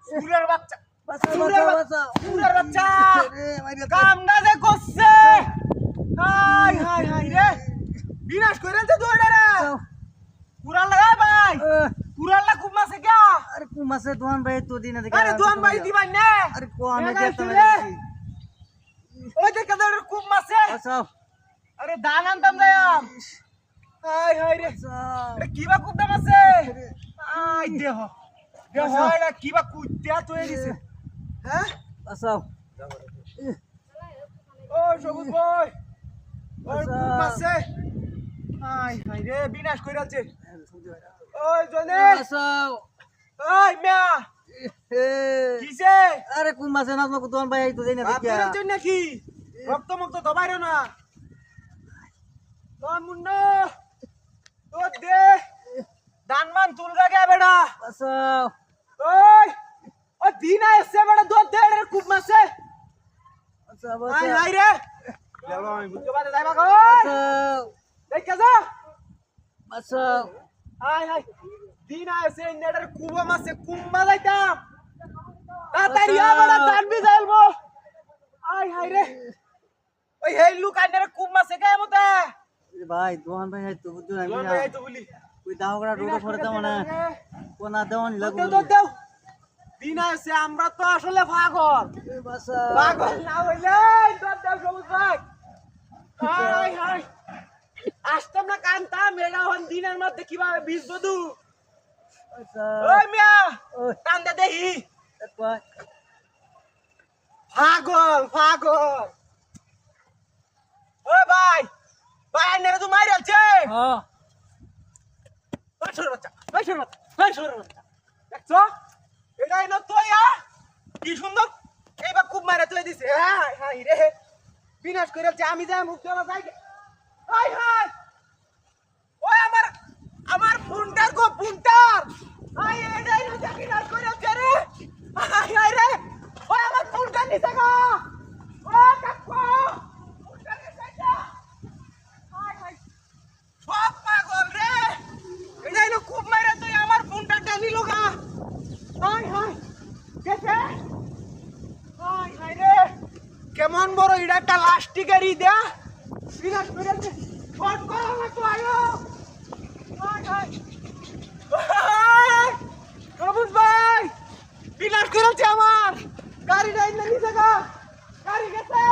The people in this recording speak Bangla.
সুরের বাচ্চা সুরের বাচ্চা কামটা যে করছে হাই হাই হাই রে বিনাশ করে দে দৌড়া কুরাল লাগা ভাই কুরাল লা খুব মাসে क्या अरे कुमासे दुआन भाई तो दिन देखा अरे दुआन भाई दिवान ने अरे को हमें देता है ओए देख कदर खूब मासे बचाओ अरे दान आनताम जायाम हाय हाय रे अरे কিবা খুব দাম আছে আই দেহ দেহ এটা কিবা কুইতা তৈরি দিছে হ্যাঁ बचाओ ও সবুজ ভাই ওর খুব মাছে হাই হাই রে বিনাশ কইরাছে ওই জনে बचाओ ওই মিয়া কিসে अरे कुमासे ना को दुआन भाई तो दिन देखा আপনার জন্য কি রক্ত মুক্ত দবাইরো না তোর মুন্না তোর দে দানমান তুলগা গে বেটা बचाओ ওই ও দিনা এসে বেটা দুধ দে রে খুব মাছে बचाओ হাই बचाओ হাই রে লেলো আমি বুঝতে পারে যাইবা গো बचाओ দেখ যা बचाओ হাই হাই দিনা এসে নেডার খুব মাছে কুম্বা যাইতাম তাড়াতাড়ি আ বেটা দান বি যাইলবো হাই হাই রে ওই হেই লুক আইনারে খুব মাছে কে মতে भाई दुआन भाई है तो बुद्धू জন नहीं ভাই তো বলি कोई दाव करा रोड पर दा माने को ना देवन लगू দেও দেও দিনা এসে আমরা তো আসলে পাগল बचाओ পাগল না হইলে দর দেও সবুজ ভাই হাই হাই আসতাম না কান্তাম এরা হন দিনের মধ্যে কিভাবে বীজ বধু बचाओ ওই মিয়া ओए কান্দে দেহি भाई পাগল পাগল ওই ভাই ভাই আইনারে তো মাইর আলছে हां ওই ছোট বাচ্চা ওই ছোট বাচ্চা ওই ছোট বাচ্চা দেখছো এটা এলো তোয়া কি সুন্দর এইবার খুব মারা তুই দিছে হাই হাই রে বিনাশ করে আলছে আমি যাই মুখ দেওয়া যাই হাই হাই ওই আমার আমার ফোনটার গো ফোনটার হাই এটাই না যা বিনাশ করে আলছে রে হাই হাই রে ওই আমার ফোনটা নিছে গো ও কাকু ফোনটা নিছে যা হাই হাই সব পাগল রে এটাই না খুব মারা তুই আমার ফোনটা টানি লগা হাই হাই কেসে হাই হাই রে কেমন বড় এটা একটা লাস্টিকেরই দেয়া বিনাশ করে দে শর্ট করা না তো আয়ো হাই হাই সবুজ ভাই বিনাশ করেছে আমার গাড়ি ডাইন না নিচে গা গাড়ি গেছে